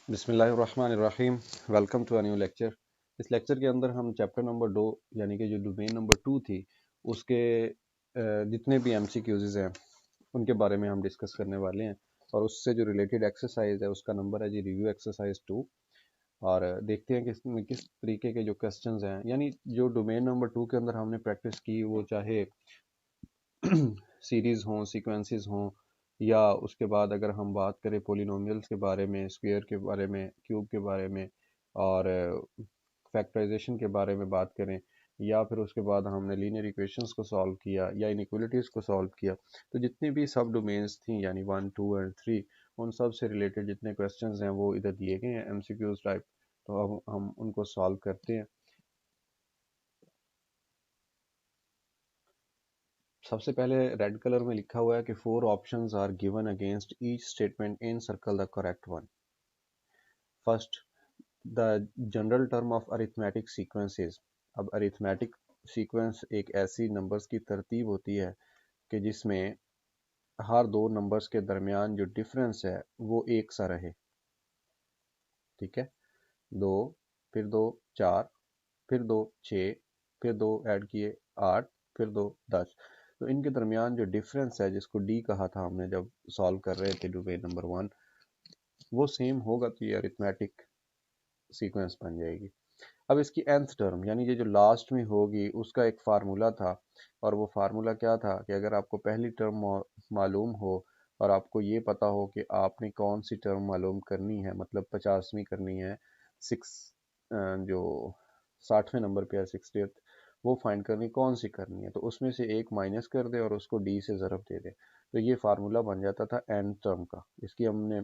बिस्मिल्लाहिर्रहमानिर्रहीम। Welcome to a new lecture. इस lecture के अंदर हम चैप्टर नंबर 2 यानी कि जो डोमेन नंबर 2 थी उसके जितने भी एमसीक्यूज़ हैं उनके बारे में हम डिस्कस करने वाले हैं और उससे जो रिलेटेड एक्सरसाइज है उसका नंबर है जी रिव्यू एक्सरसाइज 2। और देखते हैं कि इसमें किस तरीके के जो क्वेश्चंस हैं, यानी जो डोमेन नंबर 2 के अंदर हमने प्रैक्टिस की वो चाहे सीरीज़ हों, सीक्वेंसेस हों, या उसके बाद अगर हम बात करें पोलिनोमियल्स के बारे में, स्क्वायर के बारे में, क्यूब के बारे में और फैक्टराइजेशन के बारे में बात करें, या फिर उसके बाद हमने लीनियर इक्वेशंस को सॉल्व किया या इनइक्वालिटीज़ को सॉल्व किया, तो जितनी भी सब डोमेन्स थी यानी 1, 2 एंड 3 उन सब से रिलेटेड जितने क्वेश्चंस हैं वो इधर दिए गए हैं एमसीक्यूज टाइप। तो अब हम उनको सॉल्व करते हैं। सबसे पहले रेड कलर में लिखा हुआ है कि 4 options are given against each statement encircle the correct one. First, the general term of arithmetic sequences. अब अरिथमेटिक सीक्वेंस एक ऐसी नंबर्स की तरतीब होती है कि जिसमें हर दो नंबर्स के दरमियान जो डिफरेंस है वो एक सा रहे। ठीक है, 2, फिर 2 4, फिर 2 6, फिर 2 ऐड किए 8, फिर 2 10। तो इनके दरमियान जो डिफरेंस है जिसको डी कहा था हमने जब सॉल्व कर रहे थे डोमेन नंबर 1, वो सेम होगा तो ये अरिथमेटिक सीक्वेंस बन जाएगी। अब इसकी nth टर्म यानी ये जो लास्ट में होगी उसका एक फार्मूला था, और वो फार्मूला क्या था कि अगर आपको पहली टर्म मालूम हो और आपको ये पता हो कि आपने कौन सी टर्म मालूम करनी है, मतलब 50वीं करनी है, सिक्स जो 60वें नंबर पे है 60th, वो फाइंड करनी कौन सी करनी है, तो उसमें से एक माइनस कर दे और उसको डी से ज़रब दे दे, तो ये फार्मूला बन जाता था n टर्म का। इसकी हमने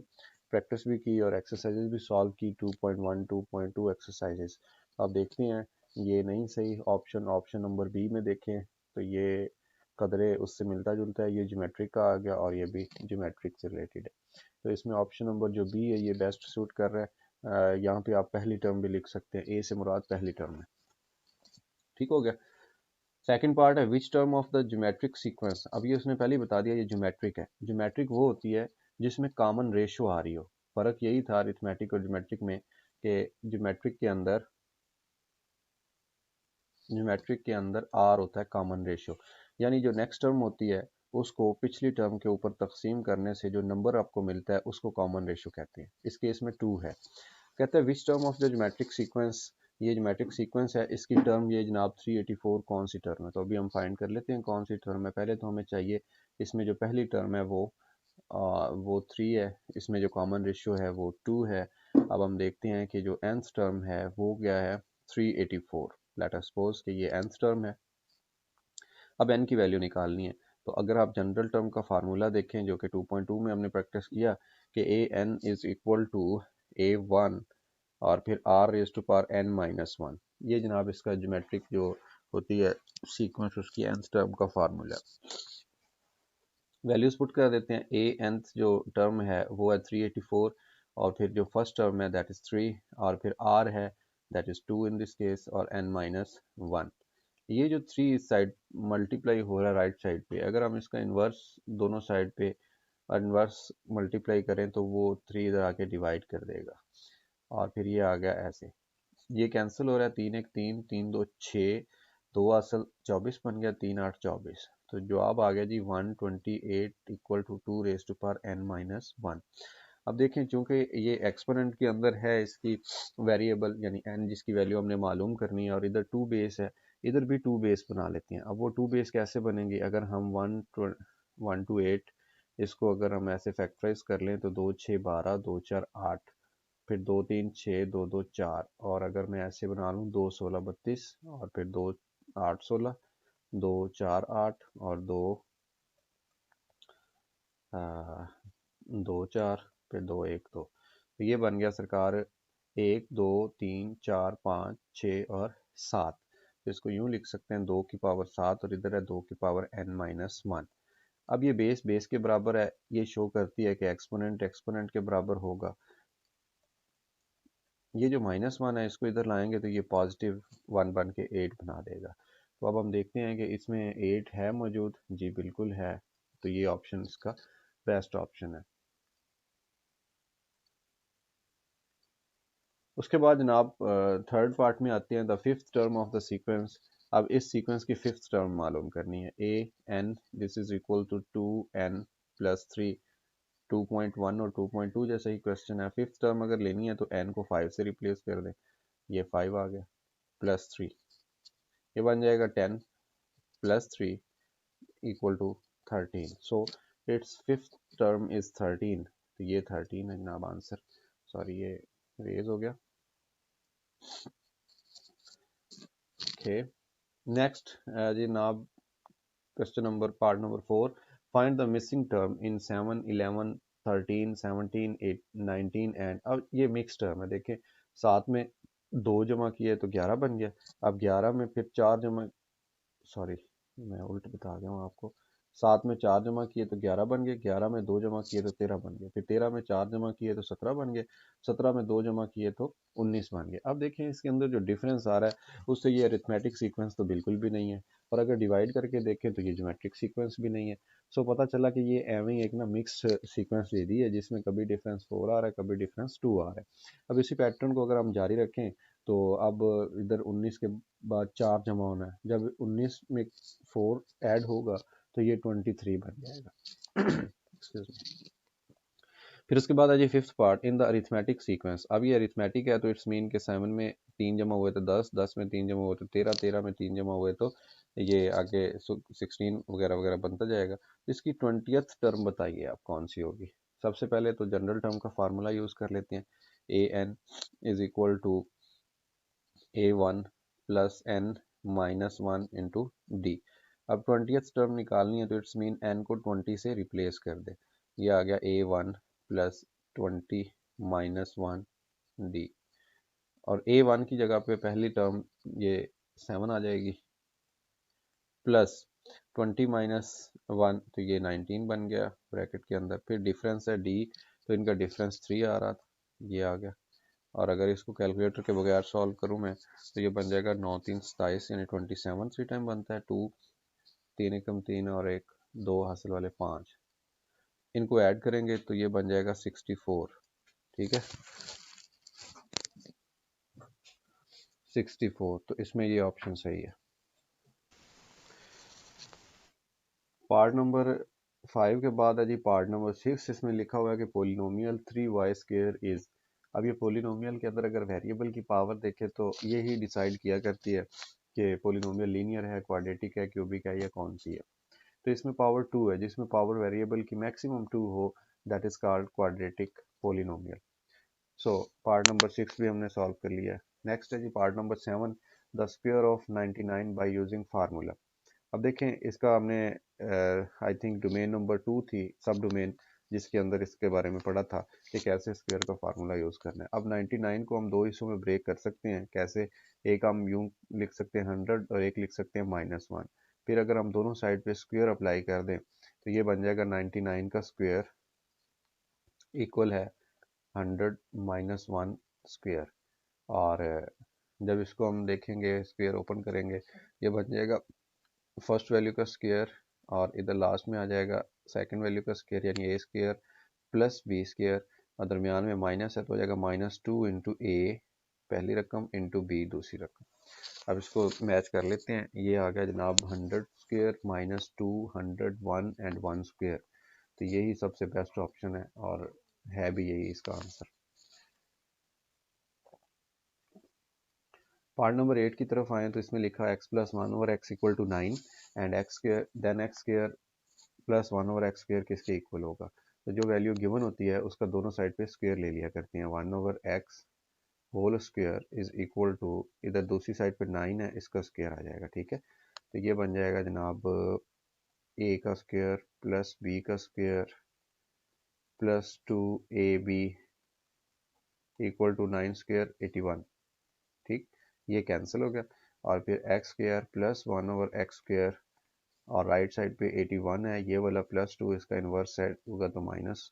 प्रैक्टिस भी की और एक्सरसाइजेज भी सॉल्व की, 2.1 2.2 एक्सरसाइजेज। अब देखते हैं ये नहीं सही ऑप्शन, ऑप्शन नंबर बी में देखें तो ये कदरे उससे मिलता जुलता है, ये ज्योमेट्रिक का आ गया और ये भी ज्योमेट्रिक से रिलेटेड है। तो इसमें ऑप्शन नंबर जो बी है ये बेस्ट सूट कर रहा है। यहाँ पे आप पहली टर्म भी लिख सकते हैं, ए से मुराद पहली टर्म है। ठीक हो गया। सेकंड पार्ट है which term of the geometric sequence. अब ये उसने पहले ही बता दिया ये ज्योमेट्रिक है। ज्योमेट्रिक वो होती है जिसमें कॉमन रेशो आ रही हो। फर्क यही था अरिथमेटिक और ज्योमेट्रिक में कि ज्योमेट्रिक के अंदर आर होता है कॉमन रेशियो, यानी जो नेक्स्ट टर्म होती है उसको पिछली टर्म के ऊपर तकसीम करने से जो नंबर आपको मिलता है उसको कॉमन रेशियो कहते हैं। इस केस में 2 है। कहते हैं which term of the geometric sequence. ये ज्योमेट्रिक सीक्वेंस है, इसकी टर्म ये जनाब 384 कौन सी टर्म है, तो अभी हम फाइंड कर लेते हैं कौन सी टर्म है। पहले तो हमें चाहिए इसमें जो पहली टर्म है वो 3 है, इसमें जो कॉमन रेशियो है वो 2 है। अब हम देखते हैं कि जो nth टर्म है वो क्या है, 384। लेट अस सपोज कि ये nth टर्म है। अब n की वैल्यू निकालनी है, तो अगर आप जनरल टर्म का फार्मूला देखें जो कि 2.2 में हमने प्रैक्टिस किया कि a n is equal to a1 और फिर r raise to power n minus 1, ये जनाब इसका ज्योमेट्रिक जो होती है सीक्वेंस उसकी nth टर्म का फार्मूला। वैल्यूज पुट कर देते हैं। ए nth जो टर्म है वो है 384, और फिर जो फर्स्ट टर्म है दैट इज 3, और फिर r है that is 2 in this case, और n माइनस 1। ये जो 3 इस साइड मल्टीप्लाई हो रहा है राइट साइड पे, अगर हम इसका इन्वर्स दोनों साइड पे इन्वर्स मल्टीप्लाई करें तो वो 3 इधर आके डिवाइड कर देगा, और फिर ये आ गया ऐसे, ये कैंसिल हो रहा है, 3 1 3, 3 2 6, 2 असल 24 बन गया, 3 8 24। तो जवाब आ गया जी 128 equal to 2 raise to power n minus 1। अब देखें चूंकि ये एक्सपोनेंट के अंदर है इसकी वेरिएबल यानी n जिसकी वैल्यू हमने मालूम करनी है, और इधर 2 बेस है, इधर भी 2 बेस बना लेते हैं। अब वो 2 बेस कैसे बनेंगे, अगर हम 128 इसको अगर हम ऐसे फैक्टराइज कर लें तो 2 6 12, 2 4 8, फिर 2 3 6, 2 2 4, और अगर मैं ऐसे बना लूँ 2 16 32, और फिर 2 8 16, 2 4 8, और 2 2 4, फिर 2 1 2। तो ये बन गया सरकार 1 2 3 4 5 6 और 7। तो इसको यूं लिख सकते हैं 2 की पावर 7, और इधर है 2 की पावर n माइनस 1। अब ये बेस बेस के बराबर है, ये शो करती है कि एक्सपोनेंट एक्सपोनेंट के बराबर होगा। ये जो -1 है इसको इधर लाएंगे तो ये +1 बन के 8 बना देगा। तो अब हम देखते हैं कि इसमें 8 है मौजूद, जी बिल्कुल है, तो ये ऑप्शन इसका बेस्ट ऑप्शन है। उसके बाद जनाब थर्ड पार्ट में आते हैं the fifth term of the sequence. अब इस सीक्वेंस की फिफ्थ टर्म मालूम करनी है। A n this is equal to 2n+3। 2.1 और 2.2 जैसा ही क्वेश्चन है। फिफ्थ टर्म अगर लेनी है तो n को 5 से रिप्लेस कर दें, ये 5 आ गया, +3, ये बन जाएगा 10+3 equal to 13। So its fifth term is 13, तो ये 13 है जनाब आंसर। सॉरी ये रेज हो गया। ओके, नेक्स्ट जनाब question number part number 4। Find the missing term in 7, 11, 13, 17, 8, 19 and. अब ये मिक्स टर्म है, देखें साथ में 2 जमा किए तो 11 बन गया। अब 11 में फिर 4 जमा, सॉरी मैं उल्ट बता गया हूँ आपको। 7 में 4 जमा किए तो 11 बन गए, 11 में 2 जमा किए तो 13 बन गए, फिर 13 में 4 जमा किए तो 17 बन गए, 17 में 2 जमा किए तो 19 बन गए। अब देखें इसके अंदर जो डिफरेंस आ रहा है उससे ये अरिथमेटिक सीक्वेंस तो बिल्कुल भी नहीं है, और अगर डिवाइड करके देखें तो ये ज्योमेट्रिक सीक्वेंस भी नहीं है। सो पता चला कि ये एवं एक ना मिक्स सीक्वेंस दे दी है जिसमें कभी डिफरेंस 4 आ रहा है, कभी डिफरेंस 2 आ रहा है। अब इसी पैटर्न को अगर हम जारी रखें तो अब इधर 19 के बाद 4 जमा होना है, जब 19 में 4 ऐड होगा तो ये 23 बन जाएगा। Excuse me. फिर उसके बाद है जी fifth part in the arithmetic sequence. अब ये अरिथमेटिक है तो इट्स मीन के 7 में 3 जमा हुए तो 10, 10 में 3 जमा हुए तो 13, 13 में 3 जमा हुए तो ये आगे 16 वगैरह वगैरह बनता जाएगा। इसकी 20th टर्म बताइए आप कौन सी होगी। सबसे पहले तो जनरल टर्म का फार्मूला यूज़ कर लेते हैं। A n is equal to a1 + n-1 डी। अब 20th टर्म निकालनी है तो इट्स मीन n को 20 से रिप्लेस कर दे, ये आ गया a1 + 20 - 1 डी। और a1 की जगह पे पहली टर्म ये 7 आ जाएगी, प्लस 20 - 1 तो ये 19 बन गया ब्रैकेट के अंदर। फिर डिफरेंस है d, तो इनका डिफरेंस 3 आ रहा था, ये आ गया। और अगर इसको कैलकुलेटर के बगैर सॉल्व करूं मैं तो ये बन जाएगा 9 3 27, यानी 27 3 टाइम बनता है 2, 3 एकम 3 और 1 2 हासिल वाले 5, इनको ऐड करेंगे तो ये बन जाएगा 64। ठीक है, 64, तो इसमें ये ऑप्शन सही है। पार्ट नंबर 5 के बाद है जी पार्ट नंबर 6। इसमें लिखा हुआ है कि पोलिनोमियल 3y² इज। अब ये पोलिनोमियल के अंदर अगर वेरिएबल की पावर देखें तो ये ही डिसाइड किया करती है कि पोलिनोमियल लीनियर है, क्वाड्रेटिक है, क्यूबिक है या कौन सी है। तो इसमें पावर 2 है, जिसमें पावर वेरिएबल की मैक्सिमम 2 हो, that is called quadratic polynomial. So part number 6 भी हमने सॉल्व कर लिया है। नेक्स्ट है जी part number 7, the square of 99 by using formula. अब देखें इसका हमने आई थिंक डोमेन नंबर 2 थी, सब डोमेन, जिसके अंदर इसके बारे में पढ़ा था कि कैसे स्क्वायर का फार्मूला यूज़ करना है। अब 99 को हम दो हिस्सों में ब्रेक कर सकते हैं, कैसे, एक हम यूं लिख सकते हैं 100 और एक लिख सकते हैं -1। फिर अगर हम दोनों साइड पे स्क्वायर अप्लाई कर दें तो ये बन जाएगा 99 का स्क्वायर इक्वल है 100 - 1 स्क्वायर। और जब इसको हम देखेंगे स्क्वायर ओपन करेंगे ये बन जाएगा फर्स्ट वैल्यू का स्क्वायर, और इधर लास्ट में आ जाएगा सेकंड वैल्यू का स्क्वायर, यानी ए स्क्वायर प्लस बी स्क्वायर, और दरमियान में माइनस है तो हो जाएगा -2 इंटू ए पहली रकम इंटू बी दूसरी रकम। अब इसको मैच कर लेते हैं, ये आ गया जनाब 100 स्क्वायर -2 100 1 एंड 1 स्क्वायर। तो यही सबसे बेस्ट ऑप्शन है और है भी यही इसका आंसर। पार्ट नंबर 8 की तरफ आए तो इसमें लिखा है x+1/x equal to 9 and x square then x square +1/x² किसके इक्वल होगा। तो जो वैल्यू गिवन होती है उसका दोनों साइड पे स्क्वायर ले लिया करते हैं। 1/x whole square is equal to, इधर दूसरी साइड पे 9 है, इसका स्क्वायर आ जाएगा। ठीक है, तो ये बन जाएगा जनाब a का स्क्वायर प्लस b का square plus 2ab equal to 9 square 81। ठीक, ये कैंसिल हो गया, और फिर एक्स स्क्वायर +1/x², और राइट साइड पे 81 है, ये वाला +2 इसका इन्वर्स साइड होगा तो माइनस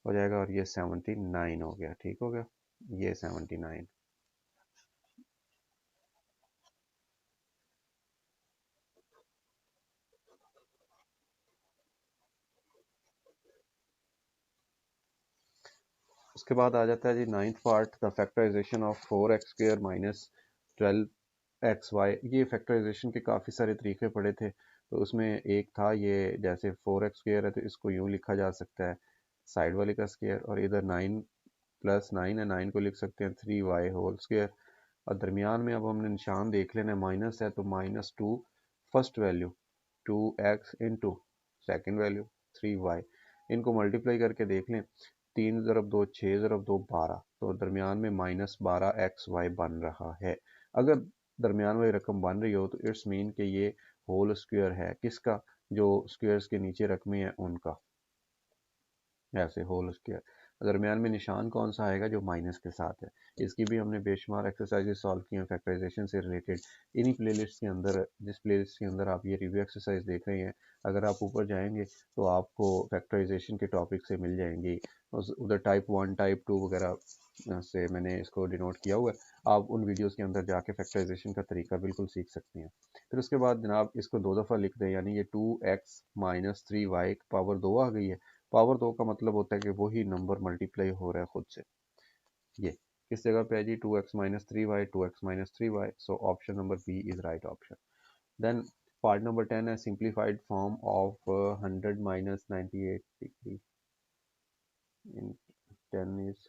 हो जाएगा, और ये 79 हो गया। ठीक हो गया, ये 79। उसके बाद आ जाता है जी ninth part, the factorisation of 4x² minus 12xy। ये फैक्टराइजेशन के काफ़ी सारे तरीके पड़े थे, तो उसमें एक था ये, जैसे 4x² है तो इसको यूँ लिखा जा सकता है साइड वाले का स्क्वायर, और इधर 9 + 9 है, 9 को लिख सकते हैं 3y² और दरमियान में अब हमने निशान देख लेना है, माइनस है तो -2 first value, 2x into second value 3y, इनको मल्टीप्लाई करके देख लें, 3 ज़रब 2 6 ज़रब 2 12, तो दरमियान में -12xy बन रहा है। अगर दरमियान वाली रकम बन रही हो तो इट्स मीन कि ये होल स्क्वायर है, किसका, जो स्क्वायर्स के नीचे रकमें हैं उनका, ऐसे होल स्क्वायर। दरमियान में निशान कौन सा आएगा, जो माइनस के साथ है। इसकी भी हमने बेशुमार एक्सरसाइजेस सॉल्व की हैं फैक्टराइजेशन से रिलेटेड, इन्हीं प्लेलिस्ट के अंदर, जिस प्लेलिस्ट के अंदर आप ये रिव्यू एक्सरसाइज देख रहे हैं, अगर आप ऊपर जाएंगे तो आपको फैक्टराइजेशन के टॉपिक से मिल जाएंगी। उधर टाइप 1 टाइप 2 वगैरह से मैंने इसको डिनोट किया हुआ है, आप उन वीडियोस के अंदर जाके फैक्टराइजेशन का तरीका बिल्कुल सीख सकते हैं। फिर उसके बाद जनाब इसको 2 दफ़ा लिख दें, यानी ये 2x माइनस 3y पावर 2 आ गई है। पावर 2 का मतलब होता है कि वही नंबर मल्टीप्लाई हो रहा है खुद से। ये किस जगह पे है जी, 2x minus 3y, 2x minus 3y, so option number B is right option. Then part number 10 है simplified form of 100 minus 98 degree in 10 is,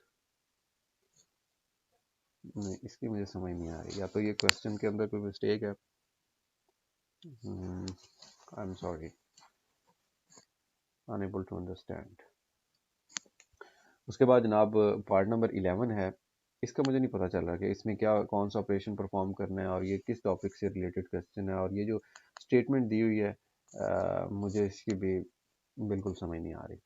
नहीं इसकी मुझे समझ नहीं आ रही, या तो ये क्वेश्चन के अंदर कोई मिस्टेक है, I am sorry, unable to understand. उसके बाद जनाब पार्ट नंबर 11 है, इसका मुझे नहीं पता चल रहा कि इसमें क्या, कौन सा ऑपरेशन परफॉर्म करना है और ये किस टॉपिक से रिलेटेड क्वेश्चन है, और ये जो स्टेटमेंट दी हुई है मुझे इसकी भी बिल्कुल समझ नहीं आ रही।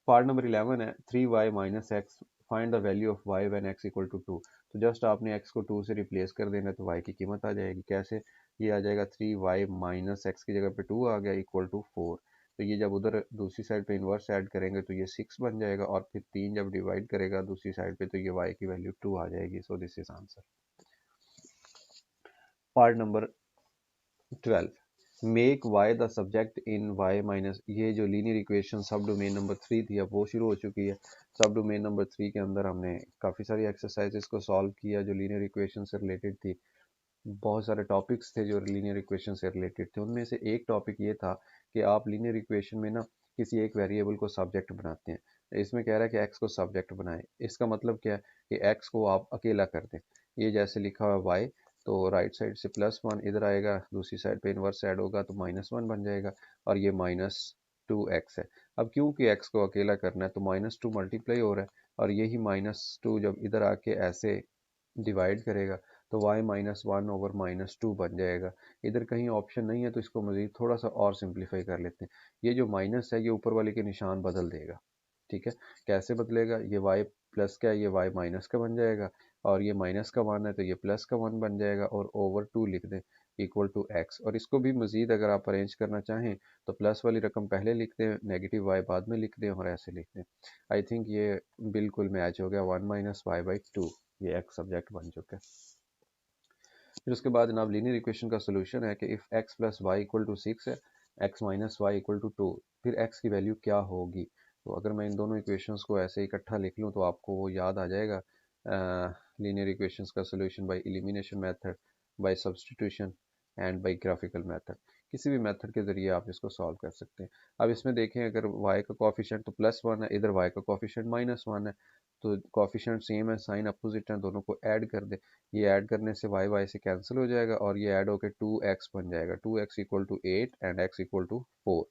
पार्ट नंबर 11 है 3y minus x, find the value of y when x equal to 2। तो जस्ट आपने x को 2 से रिप्लेस कर देना तो y की कीमत आ जाएगी, कैसे, ये आ जाएगा 3y माइनस एक्स की जगह पे 2 आ गया इक्वल टू 4, तो ये जब उधर दूसरी साइड पे इन्वर्स ऐड करेंगे तो ये 6 बन जाएगा, और फिर 3 जब डिवाइड करेगा दूसरी साइड पे तो ये y की वैल्यू 2 आ जाएगी। So this is answer. Part number 12, make y the subject in y minus, ये जो लीनियर इक्वेशन सब डोमेन नंबर 3 थी अब वो शुरू हो चुकी है। सब डोमेन नंबर 3 के अंदर हमने काफ़ी सारी एक्सरसाइजेस को सॉल्व किया जो लीनियर इक्वेशन से रिलेटेड थी। बहुत सारे टॉपिक्स थे जो लीनियर इक्वेशन से रिलेटेड थे, उनमें से एक टॉपिक ये था कि आप लीनियर इक्वेशन में ना किसी एक वेरिएबल को सब्जेक्ट बनाते हैं। इसमें कह रहा है कि x को सब्जेक्ट बनाएं, इसका मतलब क्या है कि x को आप अकेला कर दें। ये जैसे लिखा हुआ है y, तो राइट साइड से +1 इधर आएगा, दूसरी साइड पे इन्वर्स ऐड होगा तो -1 बन जाएगा, और ये -2x है। अब क्योंकि x को अकेला करना है तो -2 मल्टीप्लाई हो रहा है, और यही -2 जब इधर आके ऐसे डिवाइड करेगा तो y -1/-2 बन जाएगा। इधर कहीं ऑप्शन नहीं है तो इसको मज़ीद थोड़ा सा और सिंप्लीफाई कर लेते हैं। ये जो माइनस है ये ऊपर वाले के निशान बदल देगा, ठीक है, कैसे बदलेगा, ये y प्लस का है ये y माइनस का बन जाएगा, और ये माइनस का 1 है तो ये प्लस का 1 बन जाएगा, और ओवर 2 लिख दें इक्वल टू x। और इसको भी मज़ीद अगर आप अरेंज करना चाहें तो प्लस वाली रकम पहले लिख दें, नेगेटिव y बाद में लिख दें, और ऐसे लिख दें। आई थिंक ये बिल्कुल मैच हो गया, 1 - y/2, ये x सब्जेक्ट बन चुका है। फिर उसके बाद जनाब लीनियर इक्वेशन का सोल्यूशन है कि if x plus y equal to 6 है, x minus y equal to 2, फिर x की वैल्यू क्या होगी। तो अगर मैं इन दोनों इक्वेशंस को ऐसे इकट्ठा लिख लूँ तो आपको वो याद आ जाएगा, लीनियर इक्वेशंस का solution by elimination method, by substitution and by graphical method. किसी भी मेथड के ज़रिए आप इसको सॉल्व कर सकते हैं। अब इसमें देखें, अगर y का कोफिशिएंट तो +1 है, इधर y का कोफिशिएंट -1 है, तो कोफिशिएंट सेम है, साइन अपोजिट है, दोनों को ऐड कर दें। ये ऐड करने से y से कैंसिल हो जाएगा, और ये ऐड होकर 2x बन जाएगा, 2x equal to 8 and x equal to 4।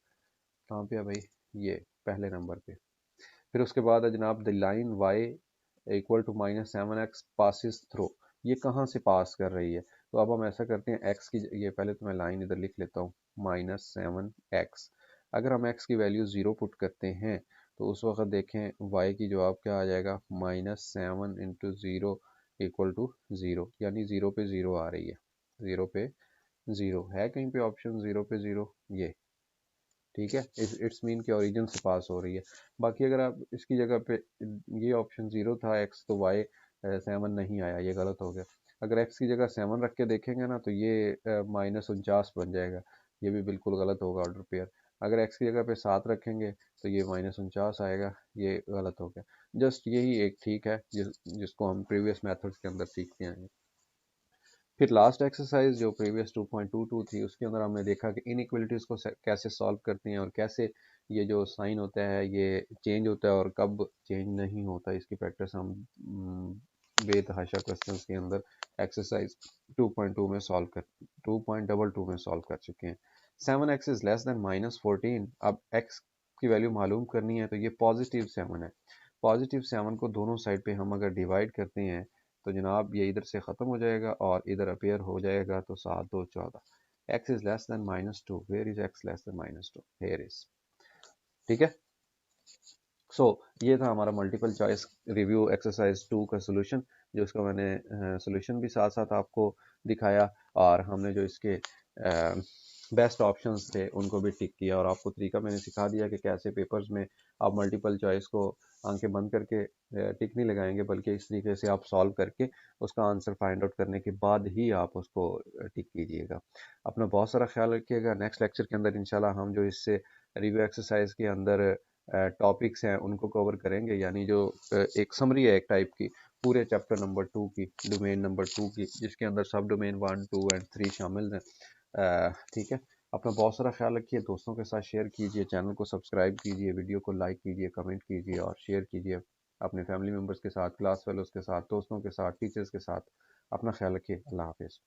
कहाँ पे है भाई, ये पहले नंबर पे। फिर उसके बाद है जनाब the line y equal to -7x passes through, ये कहाँ से पास कर रही है। तो अब हम ऐसा करते हैं, x की, ये पहले तो मैं लाइन इधर लिख लेता हूँ, -7x। अगर हम x की वैल्यू 0 पुट करते हैं तो उस वक्त देखें y की जवाब क्या आ जाएगा, -7 × 0 इक्वल टू 0, यानी 0 पे 0 आ रही है, 0 पे 0 है कहीं पे ऑप्शन, 0 पे 0, ये ठीक है, इट्स मीन के ओरिजिन से पास हो रही है। बाकी अगर आप इसकी जगह पे, ये ऑप्शन 0 था x, तो y 7 नहीं आया, ये गलत हो गया। अगर x की जगह 7 रख के देखेंगे ना तो ये -49 बन जाएगा, ये भी बिल्कुल गलत होगा ऑर्डर पेयर। अगर x की जगह पे 7 रखेंगे तो ये -49 आएगा, ये गलत हो गया। जस्ट यही एक ठीक है जिसको हम प्रीवियस मेथड्स के अंदर सीखते हैं। फिर लास्ट एक्सरसाइज जो प्रीवियस 2.22 थी, उसके अंदर हमने देखा कि इनइक्वलिटीज़ को कैसे सॉल्व करती हैं और कैसे ये जो साइन होता है ये चेंज होता है और कब चेंज नहीं होता। इसकी प्रैक्टिस हम बेतहाशा क्वेश्चंस के अंदर एक्सरसाइज 2.2 में सॉल्व कर 2.22 में सॉल्व कर चुके हैं। 7x is less then -14। अब x की वैल्यू मालूम करनी है तो ये पॉजिटिव 7 है। पॉजिटिव 7 को दोनों साइड पे हम अगर डिवाइड करते हैं तो जनाब ये इधर से ख़त्म हो जाएगा और इधर अपेयर हो जाएगा, तो 7 2 14। x is less than -2। Where is x less than -2? Here is. ठीक है। सो ये था हमारा मल्टीपल चॉइस रिव्यू एक्सरसाइज 2 का सोल्यूशन, जो इसका मैंने सोल्यूशन भी साथ साथ आपको दिखाया और हमने जो इसके बेस्ट ऑप्शंस थे उनको भी टिक किया और आपको तरीका मैंने सिखा दिया कि कैसे पेपर्स में आप मल्टीपल चॉइस को आंखें बंद करके टिक नहीं लगाएंगे, बल्कि इस तरीके से आप सॉल्व करके उसका आंसर फाइंड आउट करने के बाद ही आप उसको टिक कीजिएगा। अपना बहुत सारा ख्याल रखिएगा। नेक्स्ट लेक्चर के अंदर इंशाल्लाह हम जो इससे रिव्यू एक्सरसाइज के अंदर टॉपिक्स हैं उनको कवर करेंगे, यानी जो एक समरी है एक टाइप की पूरे चैप्टर नंबर 2 की, डोमेन नंबर 2 की, जिसके अंदर सब डोमेन 1 2 एंड 3 शामिल हैं। ठीक है। अपना बहुत सारा ख्याल रखिए, दोस्तों के साथ शेयर कीजिए, चैनल को सब्सक्राइब कीजिए, वीडियो को लाइक कीजिए, कमेंट कीजिए और शेयर कीजिए अपने फैमिली मेम्बर्स के साथ, क्लास फेलोज के साथ, दोस्तों के साथ, टीचर्स के साथ। अपना ख्याल रखिए। अल्लाह हाफिज़।